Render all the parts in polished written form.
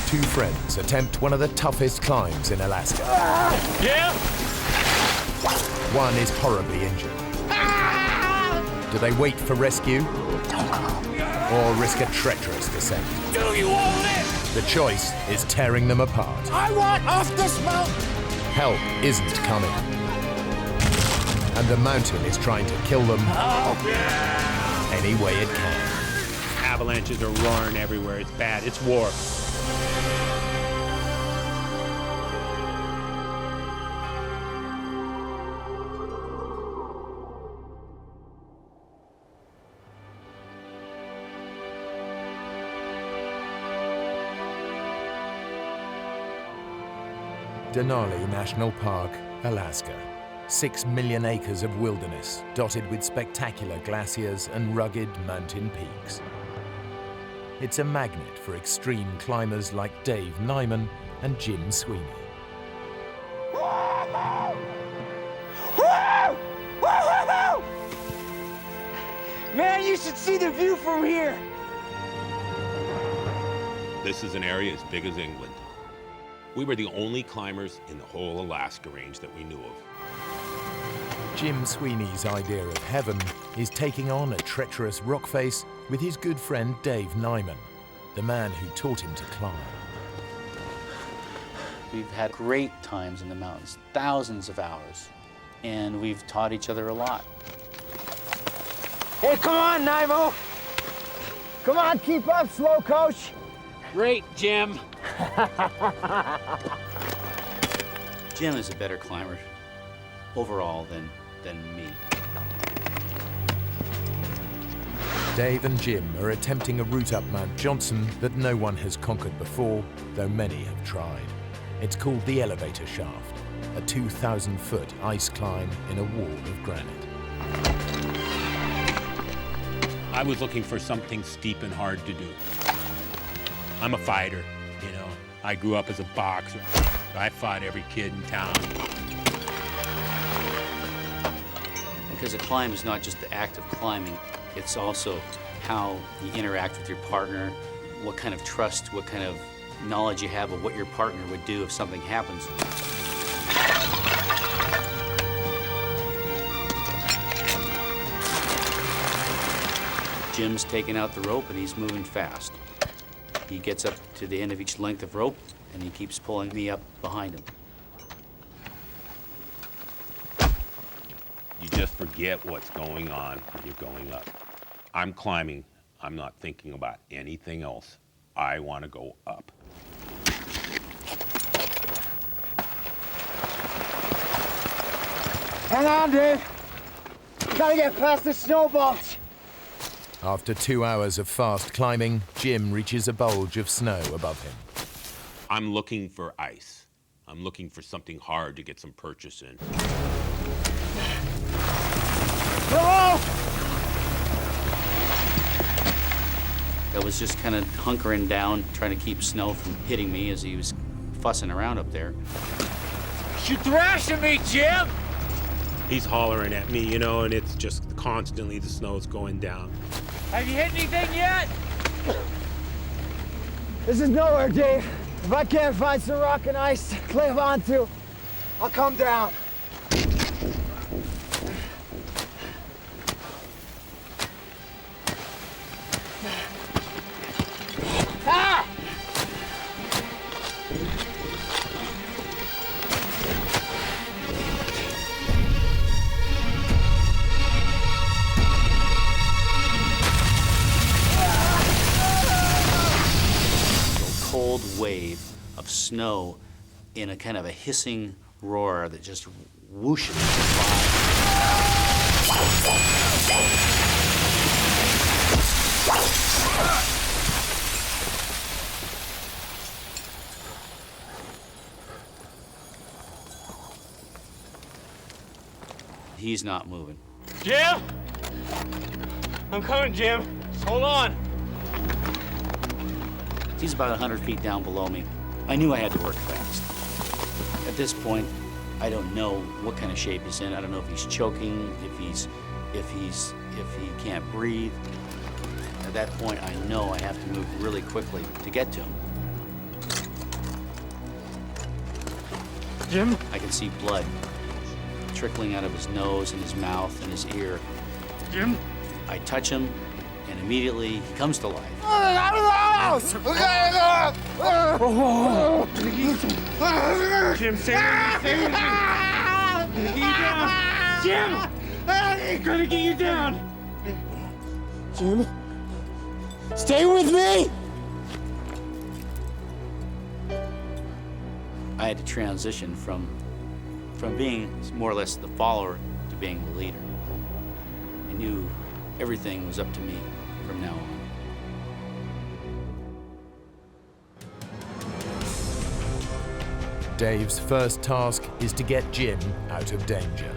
Two friends attempt one of the toughest climbs in Alaska. Yeah? One is horribly injured. Do they wait for rescue or risk a treacherous descent? Do you want it? The choice is tearing them apart. I want off this mountain! Help isn't coming. And the mountain is trying to kill them any way it can. Avalanches are roaring everywhere. It's bad. It's war. Denali National Park, Alaska. 6 million acres of wilderness dotted with spectacular glaciers and rugged mountain peaks. It's a magnet for extreme climbers like Dave Nyman and Jim Sweeney. Man, you should see the view from here. This is an area as big as England. We were the only climbers in the whole Alaska range that we knew of. Jim Sweeney's idea of heaven is taking on a treacherous rock face with his good friend Dave Nyman, the man who taught him to climb. We've had great times in the mountains, thousands of hours, and we've taught each other a lot. Hey, come on, Nymo. Come on, keep up, slow coach. Great, Jim. Jim is a better climber overall than me. Dave and Jim are attempting a route up Mount Johnson that no one has conquered before, though many have tried. It's called the Elevator Shaft, a 2,000-foot ice climb in a wall of granite. I was looking for something steep and hard to do. I'm a fighter, you know. I grew up as a boxer. I fought every kid in town. Because a climb is not just the act of climbing, it's also how you interact with your partner, what kind of trust, what kind of knowledge you have of what your partner would do if something happens. Jim's taking out the rope and he's moving fast. He gets up to the end of each length of rope and he keeps pulling me up behind him. You just forget what's going on when you're going up. I'm climbing. I'm not thinking about anything else. I want to go up. Hang on, Dave. Gotta get past the snowballs. After 2 hours of fast climbing, Jim reaches a bulge of snow above him. I'm looking for ice. I'm looking for something hard to get some purchase in. No! I was just kind of hunkering down, trying to keep snow from hitting me as he was fussing around up there. You're thrashing me, Jim! He's hollering at me, you know, and it's just constantly the snow's going down. Have you hit anything yet? This is nowhere, Dave. If I can't find some rock and ice to climb onto, I'll come down. Ah! Cold wave of snow in a kind of a hissing roar that just whooshes by. He's not moving. Jim! I'm coming, Jim. Just hold on. He's about 100 feet down below me. I knew I had to work fast. At this point, I don't know what kind of shape he's in. I don't know if he's choking, if he can't breathe. At that point, I know I have to move really quickly to get to him. Jim? I can see blood trickling out of his nose and his mouth and his ear. Jim? I touch him, and immediately he comes to life. Jim, stay with me. I'm gonna get you down. Jim? Jim? Stay with me! I had to transition from being more or less the follower to being the leader. I knew everything was up to me from now on. Dave's first task is to get Jim out of danger.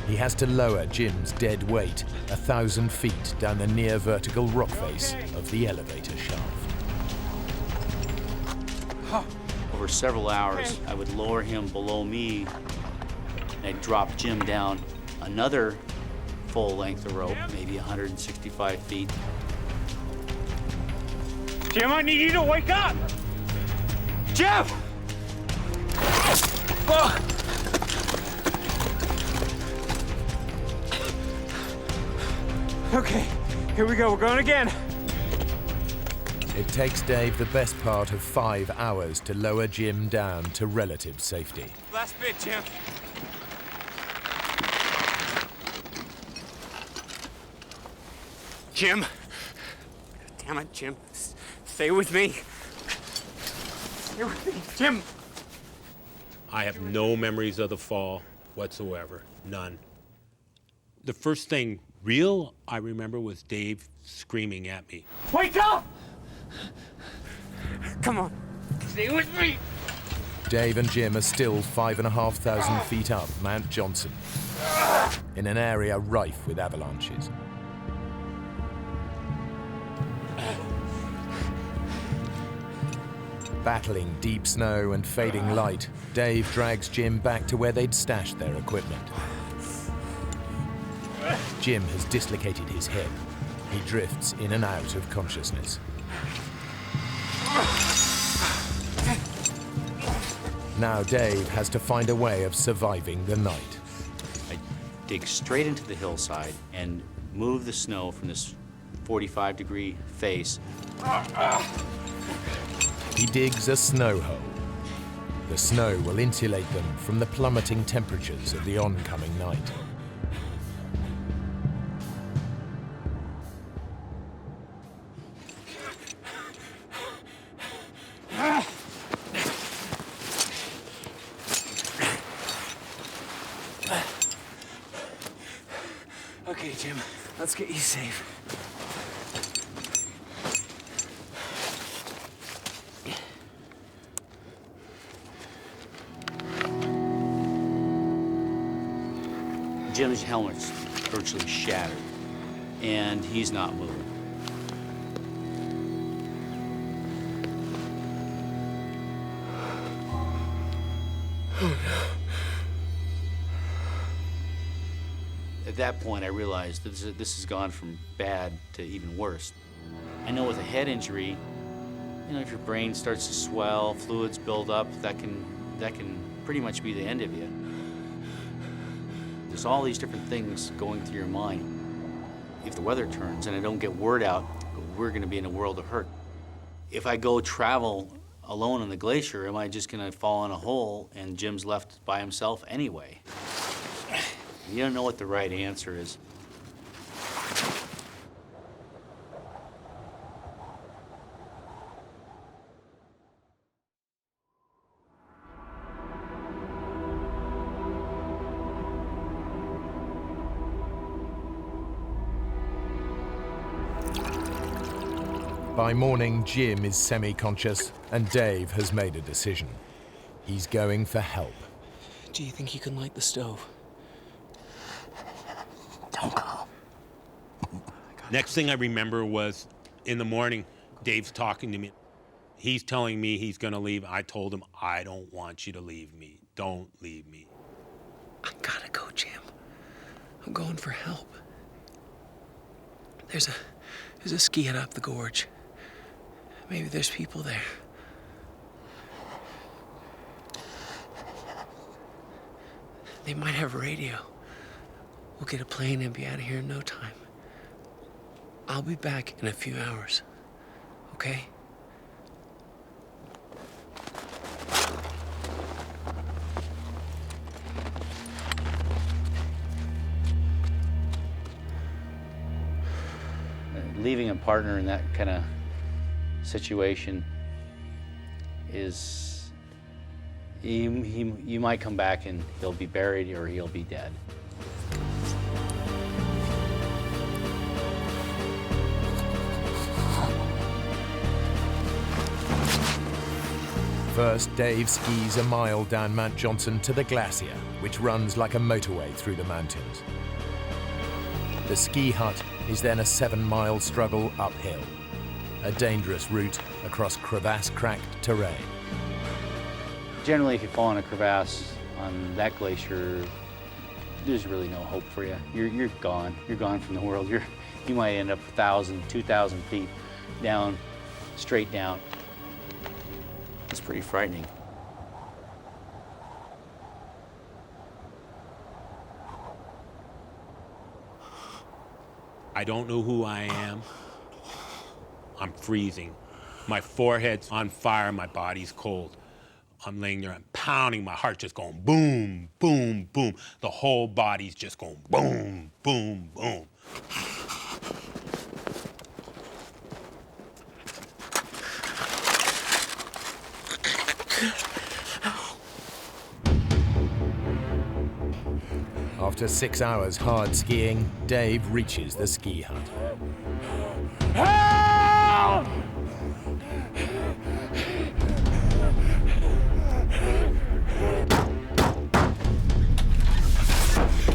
He has to lower Jim's dead weight 1,000 feet down the near vertical rock face of the elevator shaft. Over several hours, I would lower him below me, and I'd drop Jim down another full length of rope, maybe 165 feet. Jim, I need you to wake up! Jim! Okay, here we go. We're going again. It takes Dave the best part of 5 hours to lower Jim down to relative safety. Last bit, Jim. Jim. Damn it, Jim. Stay with me. Stay with me, Jim. I have no memories of the fall whatsoever, none. The first thing real I remember was Dave screaming at me. Wake up! Come on. Stay with me. Dave and Jim are still 5,500 feet up Mount Johnson, in an area rife with avalanches. Battling deep snow and fading light, Dave drags Jim back to where they'd stashed their equipment. Jim has dislocated his hip. He drifts in and out of consciousness. Now Dave has to find a way of surviving the night. I dig straight into the hillside and move the snow from this 45-degree face. He digs a snow hole. The snow will insulate them from the plummeting temperatures of the oncoming night. Okay, Jim. Let's get you safe. Jim's helmet's virtually shattered, and he's not moving. At that point, I realized that this has gone from bad to even worse. I know with a head injury, you know, if your brain starts to swell, fluids build up, that can pretty much be the end of you. There's all these different things going through your mind. If the weather turns and I don't get word out, we're gonna be in a world of hurt. If I go travel alone on the glacier, am I just gonna fall in a hole and Jim's left by himself anyway? You don't know what the right answer is. By morning, Jim is semi-conscious, and Dave has made a decision. He's going for help. Do you think you can light the stove? Don't go. Next thing I remember was in the morning, Dave's talking to me. He's telling me he's gonna leave. I told him, I don't want you to leave me. Don't leave me. I gotta go, Jim. I'm going for help. There's a ski hut up the gorge. Maybe there's people there. They might have a radio. We'll get a plane and be out of here in no time. I'll be back in a few hours, okay? Leaving a partner in that kind of situation is, you might come back and he'll be buried or he'll be dead. First, Dave skis a mile down Mount Johnson to the glacier, which runs like a motorway through the mountains. The ski hut is then a 7-mile struggle uphill, a dangerous route across crevasse-cracked terrain. Generally, if you fall in a crevasse on that glacier, there's really no hope for you. You're gone. You're gone from the world. You might end up 1,000, 2,000 feet down, straight down. It's pretty frightening. I don't know who I am. I'm freezing. My forehead's on fire, my body's cold. I'm laying there, I'm pounding, my heart's just going boom, boom, boom. The whole body's just going boom, boom, boom. After 6 hours hard skiing, Dave reaches the ski hut. Help!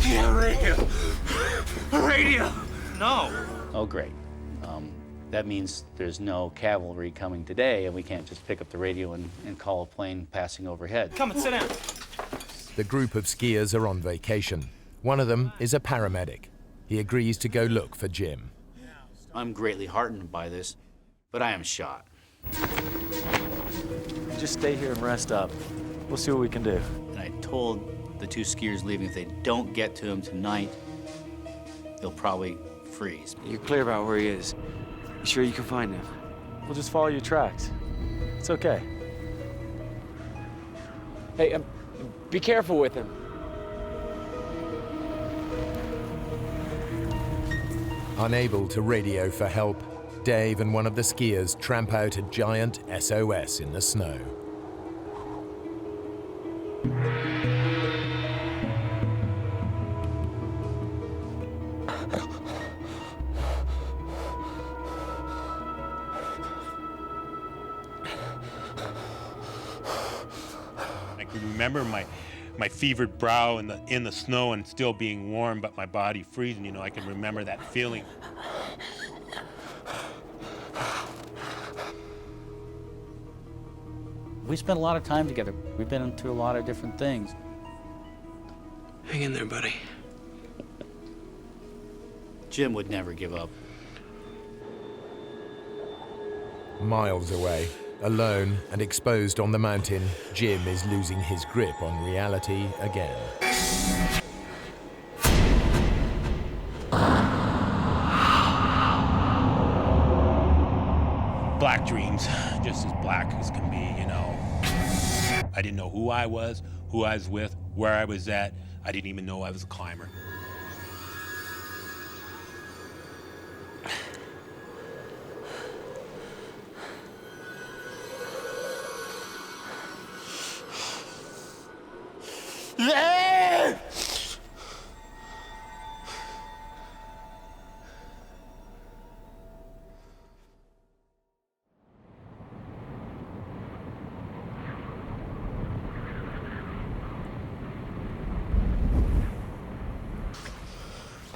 Yeah, radio! Radio! No! Oh, great. That means there's no cavalry coming today, and we can't just pick up the radio and call a plane passing overhead. Come and sit down. The group of skiers are on vacation. One of them is a paramedic. He agrees to go look for Jim. I'm greatly heartened by this, but I am shot. Just stay here and rest up. We'll see what we can do. And I told the 2 skiers leaving if they don't get to him tonight, they'll probably freeze. You're clear about where he is. You sure you can find him? We'll just follow your tracks. It's okay. Hey, be careful with him. Unable to radio for help, Dave and one of the skiers tramp out a giant SOS in the snow. I can remember my fevered brow in the snow and still being warm, but my body freezing. You know, I can remember that feeling. We spent a lot of time together. We've been into a lot of different things. Hang in there, buddy. Jim would never give up. Miles away, alone and exposed on the mountain, Jim is losing his grip on reality again. Black dreams, just as black as can be, you know. I didn't know who I was with, where I was at. I didn't even know I was a climber.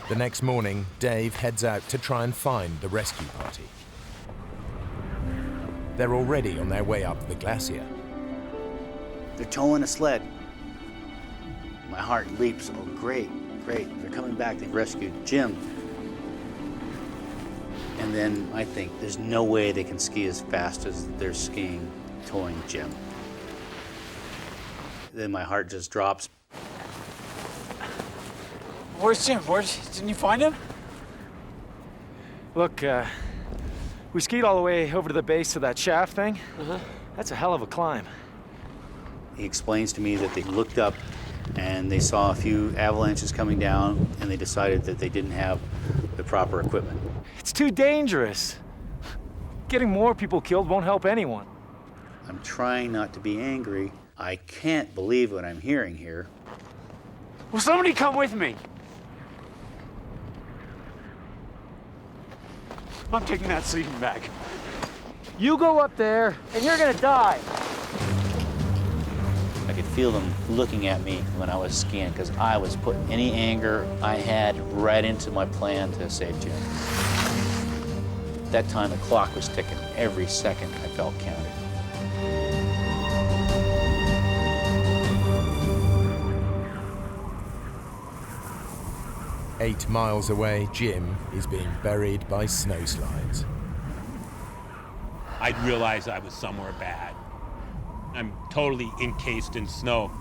The next morning, Dave heads out to try and find the rescue party. They're already on their way up the glacier. They're towing a sled. My heart leaps. Oh, great, great. They're coming back. They've rescued Jim. And then I think there's no way they can ski as fast as they're skiing, towing Jim. Then my heart just drops. Where's Jim? Didn't you find him? Look, we skied all the way over to the base of that shaft thing. That's a hell of a climb. He explains to me that they looked up and they saw a few avalanches coming down, and they decided that they didn't have the proper equipment. It's too dangerous. Getting more people killed won't help anyone. I'm trying not to be angry. I can't believe what I'm hearing here. Will somebody come with me? I'm taking that sleeping bag. You go up there, and you're gonna die. I could feel them looking at me when I was skiing, because I was putting any anger I had right into my plan to save Jim. At that time, the clock was ticking. Every second I felt counted. Eight miles away, Jim is being buried by snowslides. I'd realized I was somewhere bad. I'm totally encased in snow.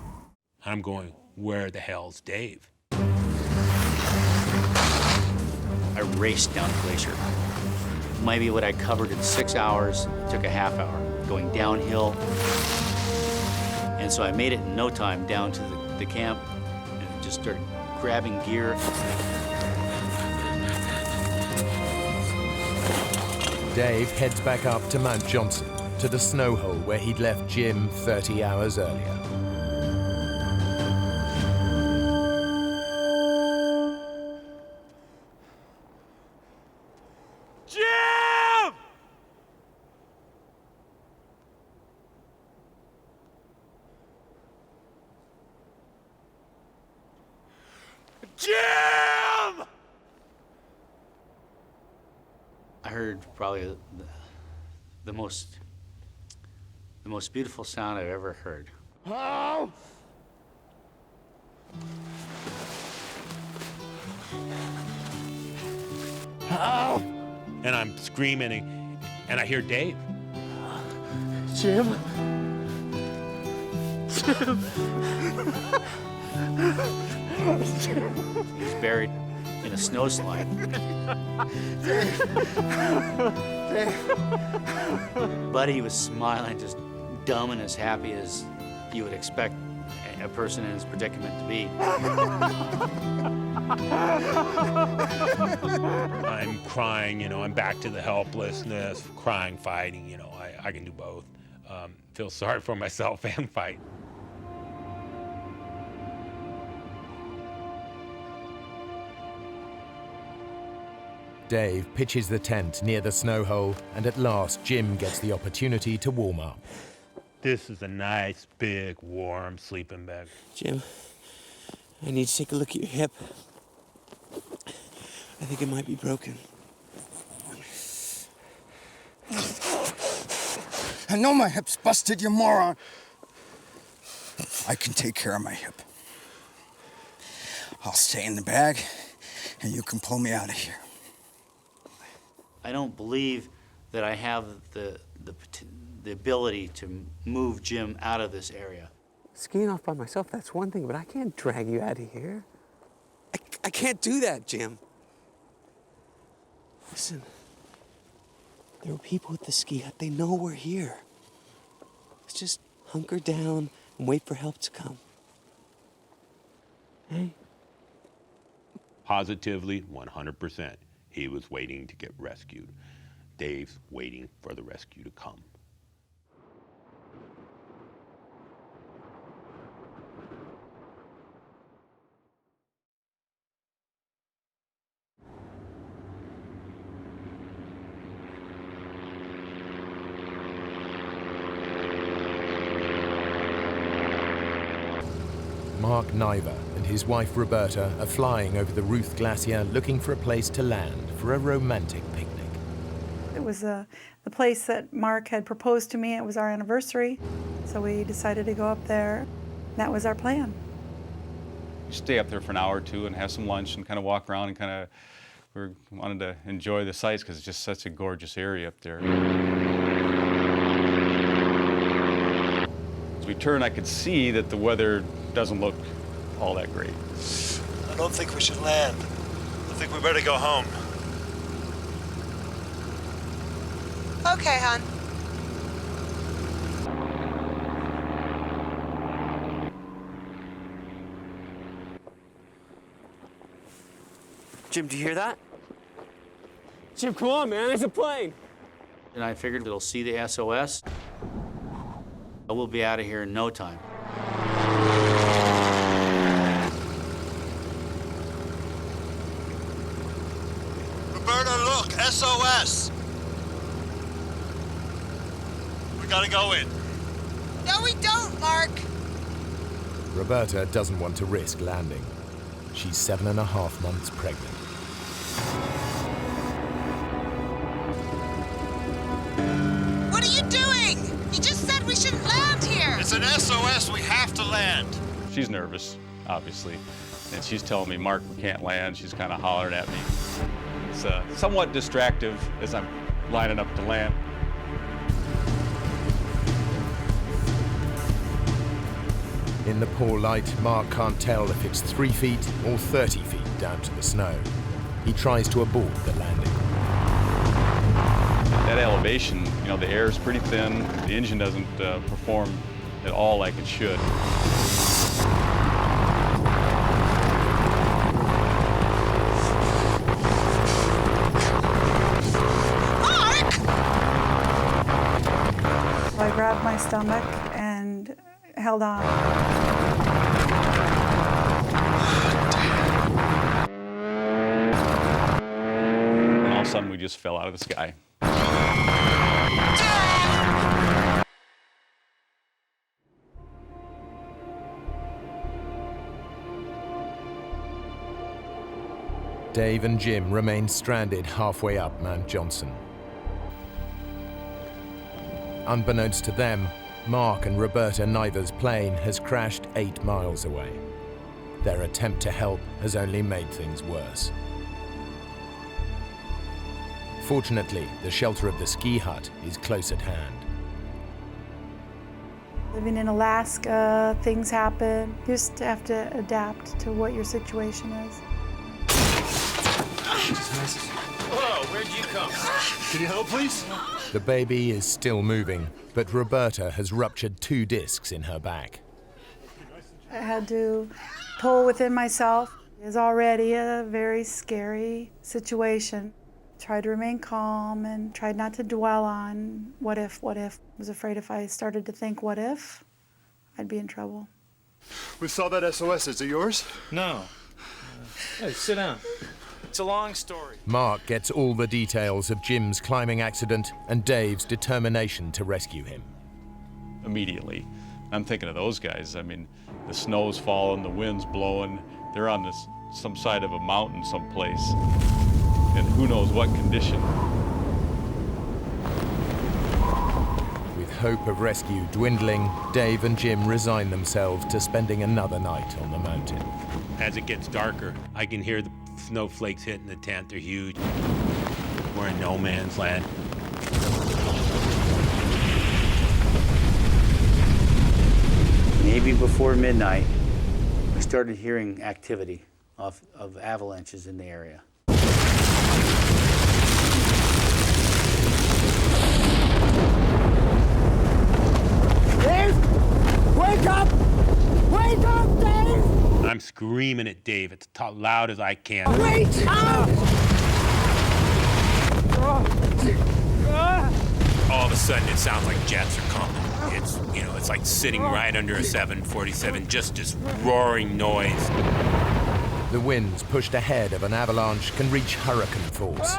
I'm going, where the hell's Dave? I raced down the glacier. Maybe what I covered in 6 hours took a half hour, going downhill. And so I made it in no time down to the camp and just started grabbing gear. Dave heads back up to Mount Johnson, to the snow hole where he'd left Jim 30 hours earlier. Jim! Jim! I heard probably the most beautiful sound I've ever heard. Oh! Oh! And I'm screaming, and I hear Dave. Jim? He's buried in a snowslide. Buddy was smiling, just dumb and as happy as you would expect a person in his predicament to be. I'm crying, I'm back to the helplessness, crying, fighting, I can do both. Feel sorry for myself and fight. Dave pitches the tent near the snow hole, and at last Jim gets the opportunity to warm up. This is a nice, big, warm sleeping bag. Jim, I need to take a look at your hip. I think it might be broken. I know my hip's busted, you moron. I can take care of my hip. I'll stay in the bag, and you can pull me out of here. I don't believe that I have the ability to move Jim out of this area. Skiing off by myself, that's one thing, but I can't drag you out of here. I can't do that, Jim. Listen, there are people at the ski hut. They know we're here. Let's just hunker down and wait for help to come. Hey? Positively, 100%. He was waiting to get rescued. Dave's waiting for the rescue to come. Mark Niver and his wife Roberta are flying over the Ruth Glacier looking for a place to land for a romantic picnic. It was the place that Mark had proposed to me. It was our anniversary, so we decided to go up there. That was our plan. Stay up there for an hour or two and have some lunch and kind of walk around and we wanted to enjoy the sights because it's just such a gorgeous area up there. As we turned, I could see that the weather doesn't look all that great. I don't think we should land. I think we better go home. Okay, hon. Jim, do you hear that? Jim, come on, man, there's a plane. And I figured it'll see the SOS. We'll be out of here in no time. Roberta, look, SOS. We gotta go in. No, we don't, Mark. Roberta doesn't want to risk landing. She's 7.5 months pregnant. What are you doing? You just said we shouldn't land here. It's an SOS, we have to land. She's nervous, obviously, and she's telling me, Mark, we can't land. She's kind of hollering at me. It's somewhat distractive as I'm lining up to land. In the poor light, Mark can't tell if it's 3 feet or 30 feet down to the snow. He tries to abort the landing. That elevation, you know, the air is pretty thin. The engine doesn't perform at all like it should. So I grabbed my stomach and held on. And all of a sudden, we just fell out of the sky. Dave and Jim remain stranded halfway up Mount Johnson. Unbeknownst to them, Mark and Roberta Niver's plane has crashed 8 miles away. Their attempt to help has only made things worse. Fortunately, the shelter of the ski hut is close at hand. Living in Alaska, things happen. You just have to adapt to what your situation is. Whoa, where'd you come? Can you help, please? The baby is still moving, but Roberta has ruptured 2 discs in her back. I had to pull within myself. It's already a very scary situation. Tried to remain calm and tried not to dwell on what if. I was afraid if I started to think what if, I'd be in trouble. We saw that SOS. Is it yours? No. Hey, sit down. It's a long story. Mark gets all the details of Jim's climbing accident and Dave's determination to rescue him. Immediately, I'm thinking of those guys. I mean, the snow's falling, the wind's blowing. They're on some side of a mountain someplace, and who knows what condition. With hope of rescue dwindling, Dave and Jim resign themselves to spending another night on the mountain. As it gets darker, I can hear the snowflakes hitting the tent. They're huge. We're in no man's land. Maybe before midnight, we started hearing activity of avalanches in the area. Dave! Wake up! Wake up, Dave! I'm screaming at Dave as loud as I can. Wake up! All of a sudden, it sounds like jets are coming. It's like sitting right under a 747, just this roaring noise. The winds pushed ahead of an avalanche can reach hurricane force.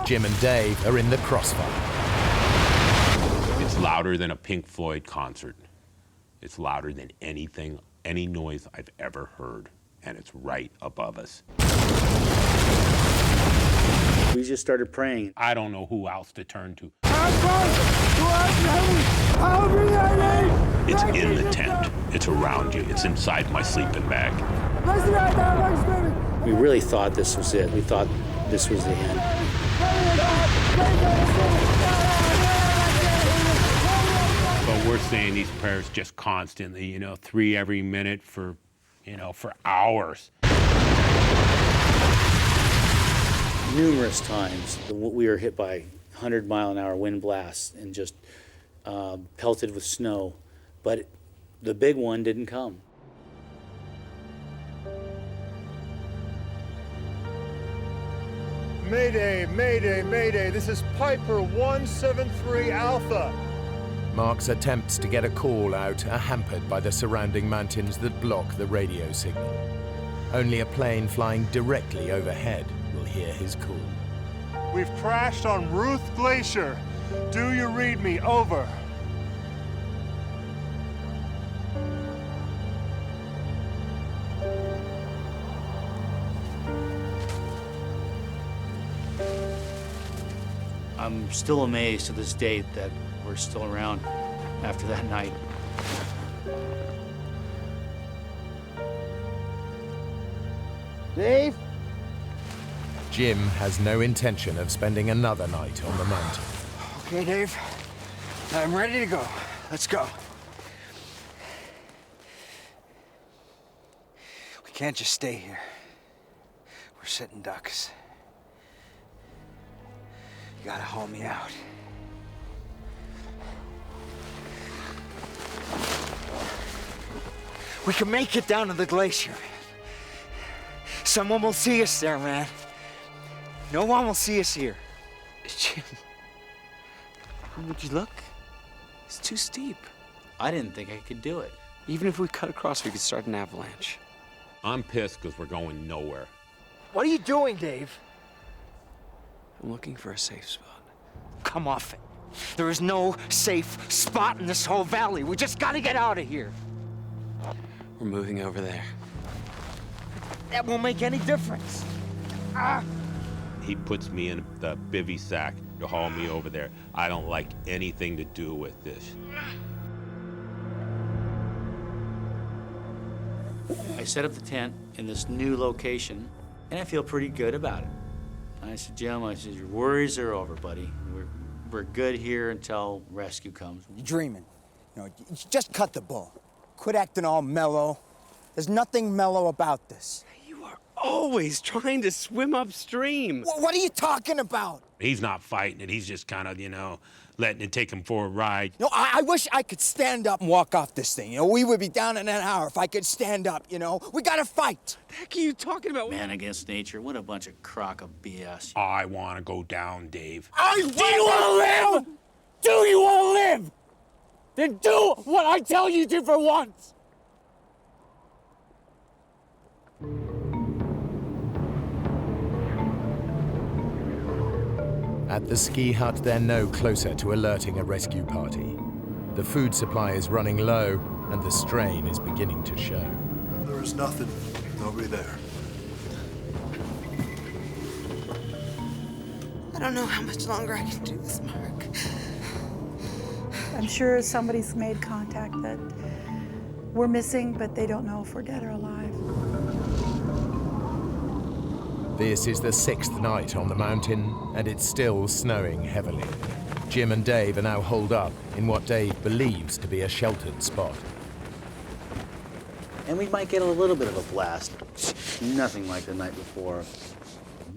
Jim and Dave are in the crossfire. It's louder than a Pink Floyd concert. It's louder than any noise I've ever heard, and it's right above us. We just started praying. I don't know who else to turn to. It's in the tent. It's around you. It's inside my sleeping bag. We really thought this was it. We thought this was the end. But we're saying these prayers just constantly, 3 every minute for hours. numerous times we were hit by 100-mile-an-hour wind blasts and just pelted with snow, but the big one didn't come. Mayday, mayday, mayday. This is Piper 173 Alpha. Mark's attempts to get a call out are hampered by the surrounding mountains that block the radio signal. Only a plane flying directly overhead will hear his call. We've crashed on Ruth Glacier. Do you read me? Over. I'm still amazed to this date that we're still around after that night. Dave? Jim has no intention of spending another night on the mountain. Okay, Dave. I'm ready to go. Let's go. We can't just stay here. We're sitting ducks. You gotta haul me out. We can make it down to the glacier, man. Someone will see us there, man. No one will see us here. Jim, would you look? It's too steep. I didn't think I could do it. Even if we cut across, we could start an avalanche. I'm pissed because we're going nowhere. What are you doing, Dave? I'm looking for a safe spot. Come off it. There is no safe spot in this whole valley. We just gotta get out of here. We're moving over there. That won't make any difference. He puts me in the bivy sack to haul me over there. I don't like anything to do with this. I set up the tent in this new location, and I feel pretty good about it. I said, Jim, your worries are over, buddy. We're good here until rescue comes. You're dreaming. You know, you just cut the bull. Quit acting all mellow. There's nothing mellow about this. You are always trying to swim upstream. What are you talking about? He's not fighting it. He's just kind of, letting it take him for a ride. No, I wish I could stand up and walk off this thing. We would be down in an hour if I could stand up, We gotta fight. What the heck are you talking about? Man against nature. What a bunch of crock of BS. I want to go down, Dave. Do you want to live? Do you want to live? Then do what I tell you to for once. At the ski hut, they're no closer to alerting a rescue party. The food supply is running low, and the strain is beginning to show. There is nothing. Nobody there. I don't know how much longer I can do this, Mark. I'm sure somebody's made contact that we're missing, but they don't know if we're dead or alive. This is the 6th night on the mountain, and it's still snowing heavily. Jim and Dave are now holed up in what Dave believes to be a sheltered spot. And we might get a little bit of a blast. Nothing like the night before.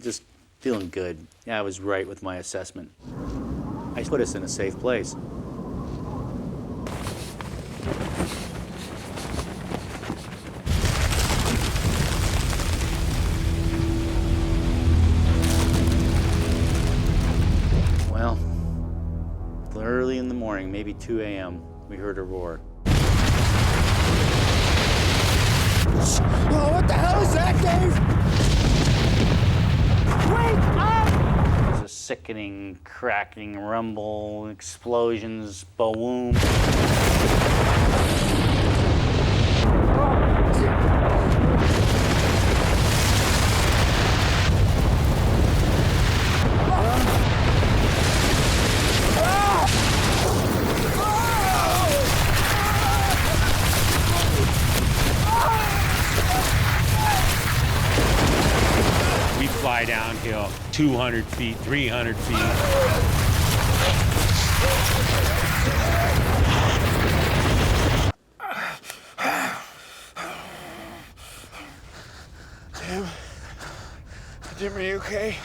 Just feeling good. Yeah, I was right with my assessment. I put us in a safe place. Well, early in the morning, maybe 2 a.m., we heard a roar. Oh, what the hell is that, Dave? Wake up! There's a sickening, cracking rumble, explosions, boom. We fly downhill 200 feet, 300 feet. Jim, are you okay?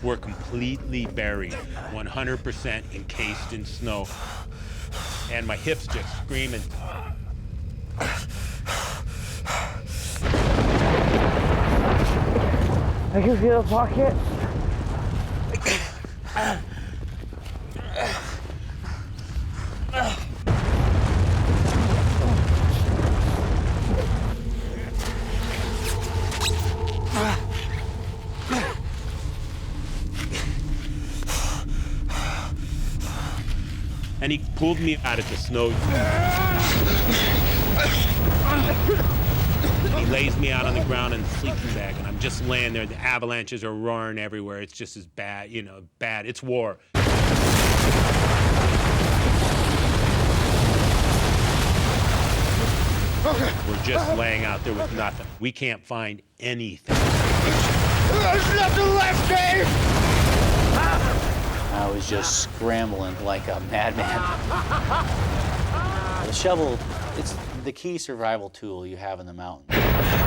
We're completely buried, 100% encased in snow. And my hips just screaming. I can feel the pocket. And he pulled me out of the snow. He lays me out on the ground in the sleeping bag, and I'm just laying there. The avalanches are roaring everywhere. It's just as bad, you know, bad. It's war. We're just laying out there with nothing. We can't find anything. There's nothing left, Dave! I was just scrambling like a madman. The shovel, it's the key survival tool you have in the mountains.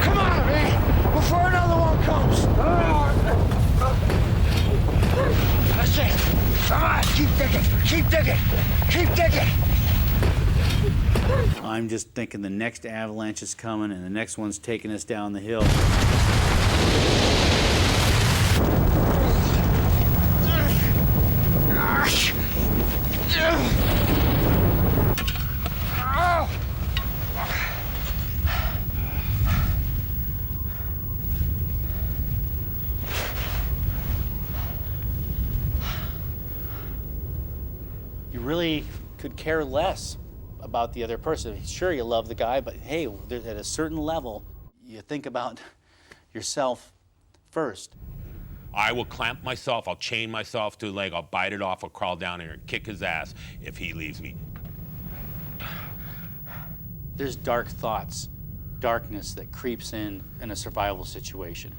Come on, me! Before another one comes! That's it! Come on, keep digging! Keep digging! Keep digging! I'm just thinking the next avalanche is coming and the next one's taking us down the hill. You really could care less about the other person. Sure, you love the guy, but hey, at a certain level, you think about yourself first. I will clamp myself, I'll chain myself to a leg, I'll bite it off, I'll crawl down here and kick his ass if he leaves me. There's dark thoughts, darkness that creeps in a survival situation.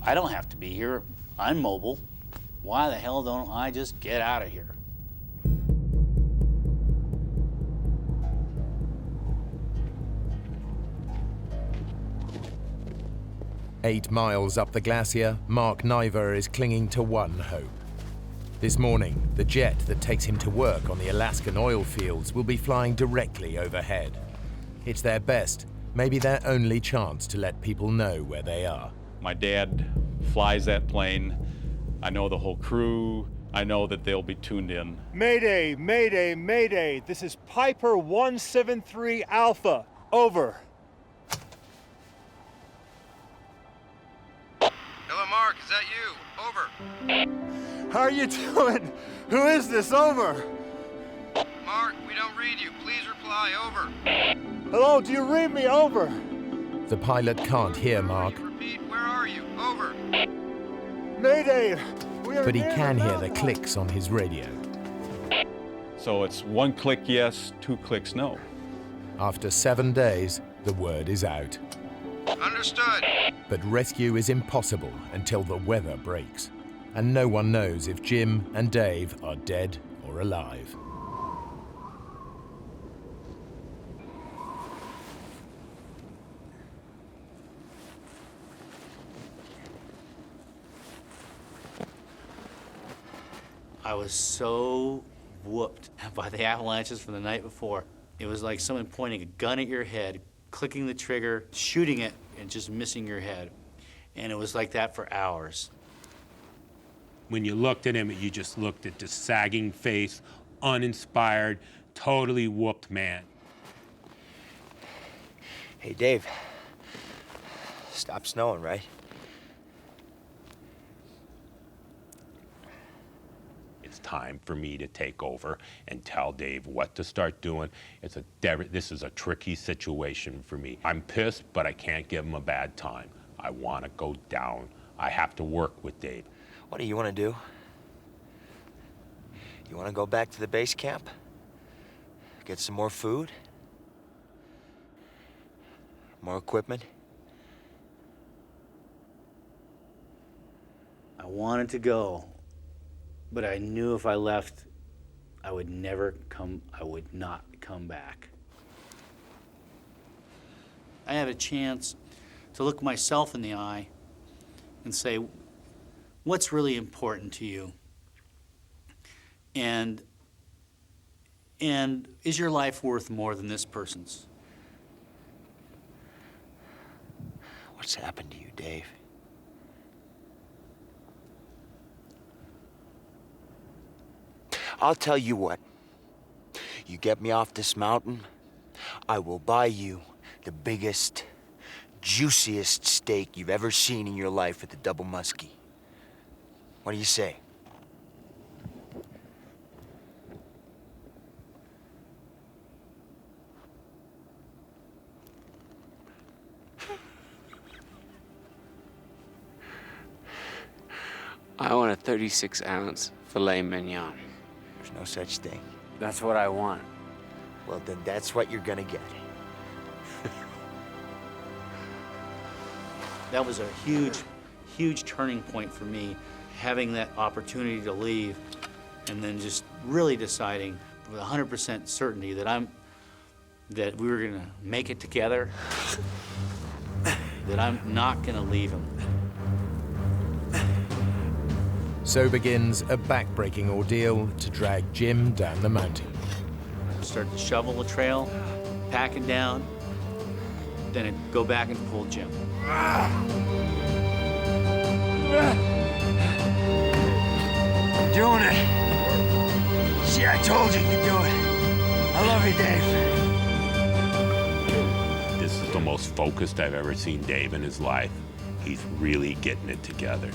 I don't have to be here. I'm mobile. Why the hell don't I just get out of here? Eight miles up the glacier, Mark Niver is clinging to one hope. This morning, the jet that takes him to work on the Alaskan oil fields will be flying directly overhead. It's their best, maybe their only chance to let people know where they are. My dad flies that plane. I know the whole crew. I know that they'll be tuned in. Mayday, mayday, mayday. This is Piper 173 Alpha. Over. Hello, Mark. Is that you? Over. How are you doing? Who is this? Over. Mark, we don't read you. Please reply. Over. Hello, do you read me? Over. The pilot can't hear Mark. Repeat, where are you? Over. Mayday. But he can hear the clicks on his radio. So it's 1 click yes, 2 clicks no. After 7 days, the word is out. Understood. But rescue is impossible until the weather breaks. And no one knows if Jim and Dave are dead or alive. I was so whooped by the avalanches from the night before. It was like someone pointing a gun at your head, clicking the trigger, shooting it, and just missing your head. And it was like that for hours. When you looked at him, you just looked at this sagging face, uninspired, totally whooped man. Hey, Dave. Stop snowing, right? It's time for me to take over and tell Dave what to start doing. This is a tricky situation for me. I'm pissed, but I can't give him a bad time. I want to go down. I have to work with Dave. What do you want to do? You want to go back to the base camp? Get some more food? More equipment? I wanted to go, but I knew if I left, I would not come back. I had a chance to look myself in the eye and say, what's really important to you? And is your life worth more than this person's? What's happened to you, Dave? I'll tell you what. You get me off this mountain, I will buy you the biggest, juiciest steak you've ever seen in your life at the Double Muskie. What do you say? I want a 36-ounce filet mignon. There's no such thing. That's what I want. Well, then that's what you're gonna get. That was a huge, huge turning point for me, having that opportunity to leave and then just really deciding with 100% certainty that we were gonna make it together, that I'm not gonna leave him. So begins a back-breaking ordeal to drag Jim down the mountain. Start to shovel the trail, pack it down, then it'd go back and pull Jim. Doing it. See, I told you could do it. I love you, Dave. This is the most focused I've ever seen Dave in his life. He's really getting it together.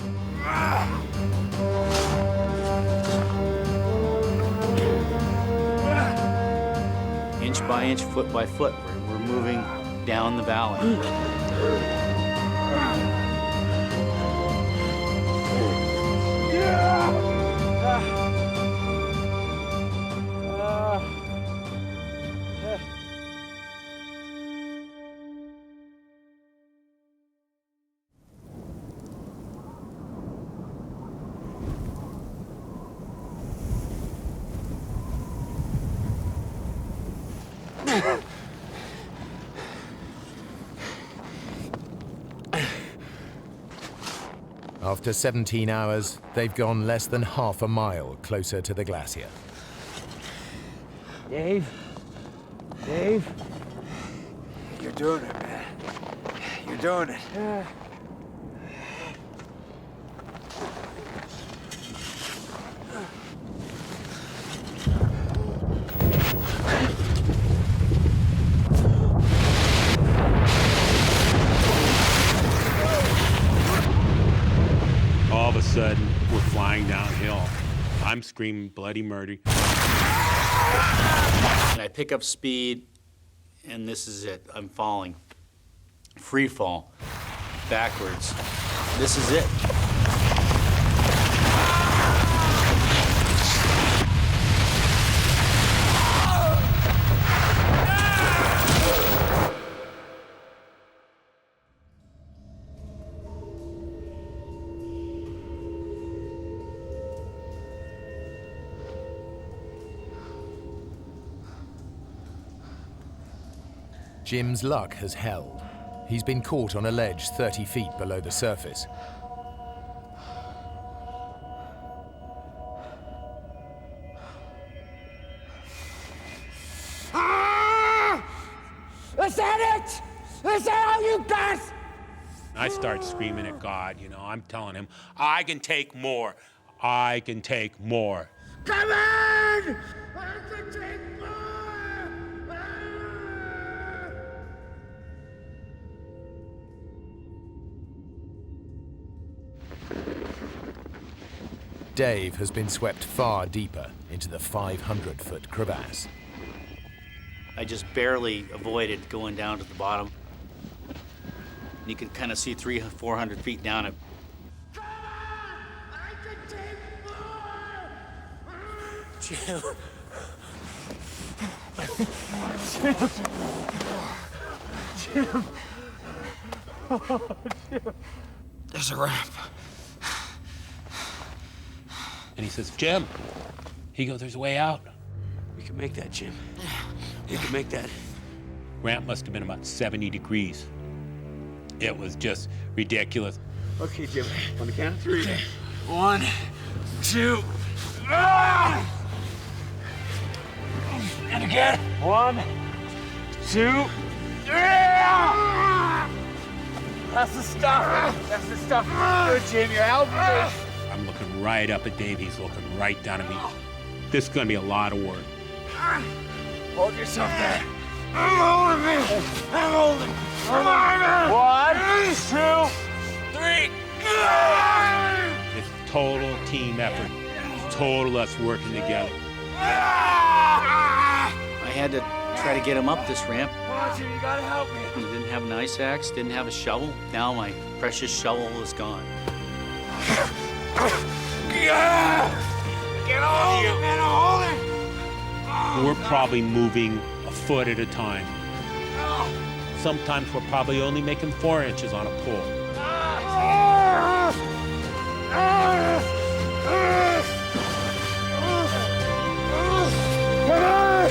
Inch by inch, foot by foot, we're moving down the valley. After 17 hours, they've gone less than half a mile closer to the glacier. Dave? Dave? You're doing it, man. You're doing it. All of a sudden, we're flying downhill. I'm screaming bloody murder. And I pick up speed, and this is it. I'm falling. Free fall. Backwards. This is it. Jim's luck has held. He's been caught on a ledge 30 feet below the surface. Is that it? Is that all you got? I start screaming at God, you know. I'm telling him, I can take more. I can take more. Come on! I can take more! Dave has been swept far deeper into the 500-foot crevasse. I just barely avoided going down to the bottom. You could kind of see 300-400 feet down it. Come on! I can take more! Jim. Jim. Oh, Jim. There's a ramp. And he says, Jim. He goes, there's a way out. We can make that, Jim. We can make that. Ramp must have been about 70 degrees. It was just ridiculous. Okay, Jim. On the count of 3. 1, 2. Ah! And again. 1, 2. Ah! That's the stuff. That's the stuff. Good, Jim. You're helping me. I'm looking right up at Dave. He's looking right down at me. This is gonna be a lot of work. Hold yourself there. I'm holding it. I'm holding it. Come on. 1, 2, 3. It's total team effort. It's total us working together. I had to try to get him up this ramp. Roger, you gotta help me. I didn't have an ice axe, didn't have a shovel. Now my precious shovel is gone. Get on you, man. Hold it. We're probably moving a foot at a time. Sometimes we're probably only making 4 inches on a pull. Come on!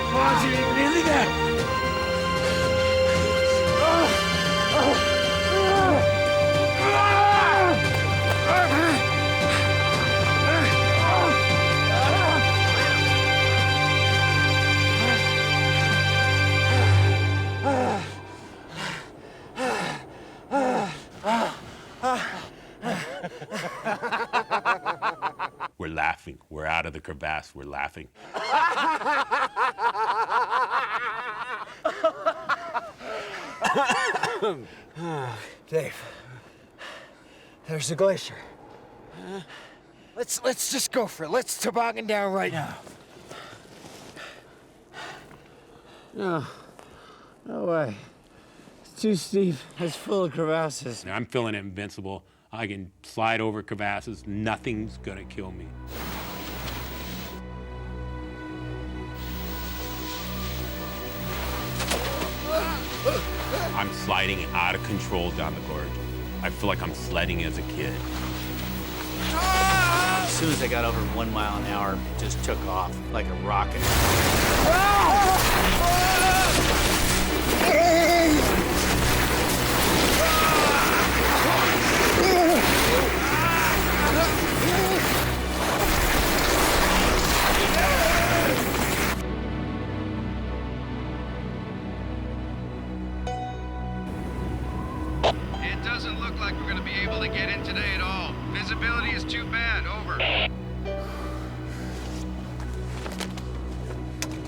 Come on, Jimmy, we're nearly there. We're laughing. We're out of the crevasse. We're laughing. Dave, there's the glacier. Let's just go for it. Let's toboggan down right now. No. No way. It's too steep. It's full of crevasses. I'm feeling invincible. I can slide over crevasses. Nothing's gonna kill me. I'm sliding out of control down the gorge. I feel like I'm sledding as a kid. As soon as I got over 1 mile an hour, it just took off like a rocket. It doesn't look like we're going to be able to get in today at all. Visibility is too bad. Over.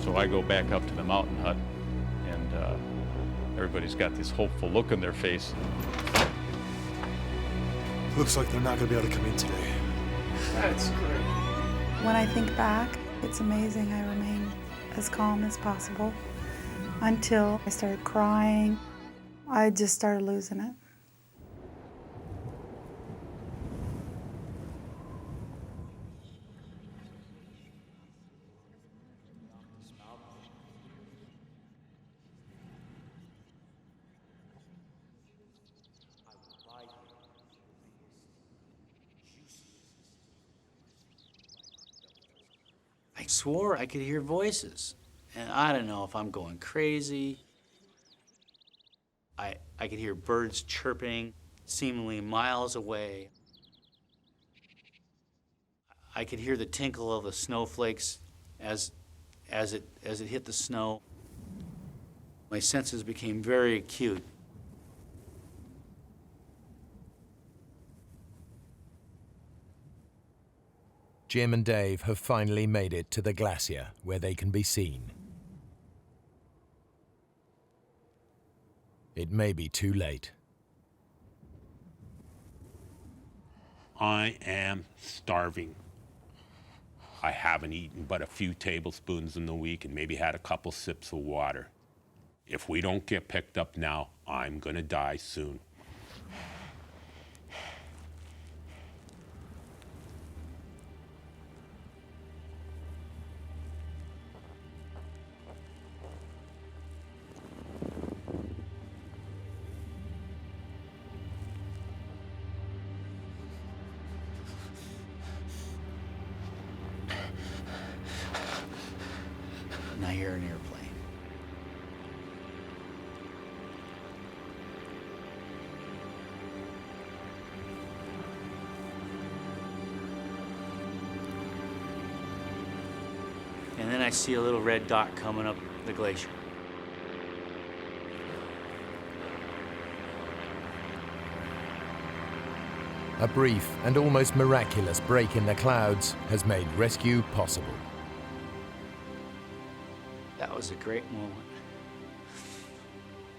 So I go back up to the mountain hut, and everybody's got this hopeful look on their face. Looks like they're not going to be able to come in today. That's great. When I think back, it's amazing I remained as calm as possible until I started crying. I just started losing it. I swore I could hear voices, and I don't know if I'm going crazy. I could hear birds chirping, seemingly miles away. I could hear the tinkle of the snowflakes as it hit the snow. My senses became very acute. Jim and Dave have finally made it to the glacier where they can be seen. It may be too late. I am starving. I haven't eaten but a few tablespoons in the week and maybe had a couple sips of water. If we don't get picked up now, I'm gonna die soon. Now you're an airplane. see a little red dot coming up the glacier. A brief and almost miraculous break in the clouds has made rescue possible. That was a great moment.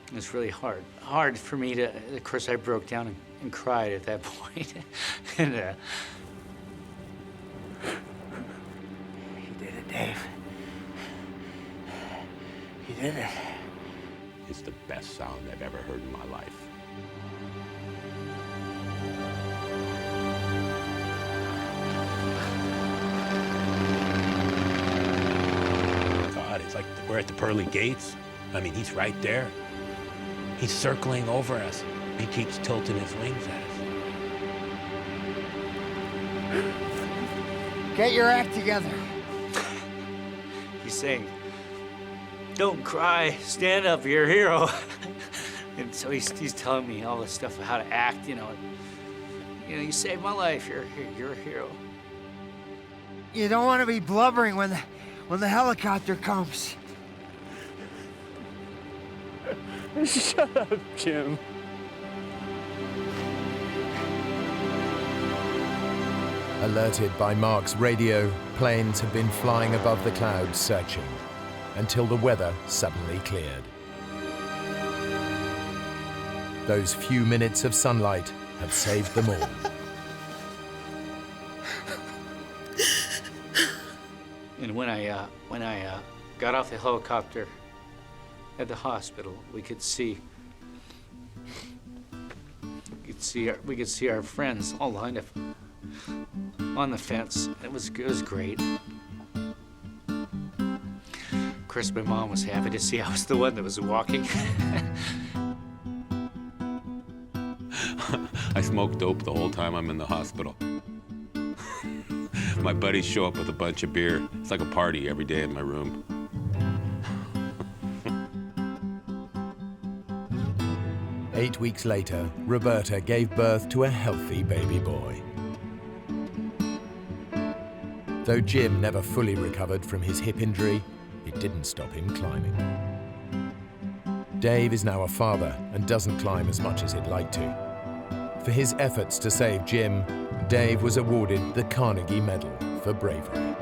It was really hard. Hard for me to, of course, I broke down and cried at that point. And You did it, Dave. You did it. It's the best sound I've ever heard in my life. God, it's like we're at the pearly gates. I mean, he's right there. He's circling over us. He keeps tilting his wings at us. Get your act together. he's saying, "Don't cry, stand up, you're a hero." And so he's telling me all this stuff of how to act, you know. You saved my life, you're a hero. You don't want to be blubbering when the helicopter comes. Shut up, Jim. Alerted by Mark's radio, planes have been flying above the clouds searching until the weather suddenly cleared. Those few minutes of sunlight have saved them all. And when I got off the helicopter at the hospital, we could see our friends all lined up on the fence. It was great. Of course, my mom was happy to see I was the one that was walking. I smoke dope the whole time I'm in the hospital. My buddies show up with a bunch of beer. It's like a party every day in my room. 8 weeks later, Roberta gave birth to a healthy baby boy. Though Jim never fully recovered from his hip injury, it didn't stop him climbing. Dave is now a father and doesn't climb as much as he'd like to. For his efforts to save Jim, Dave was awarded the Carnegie Medal for bravery.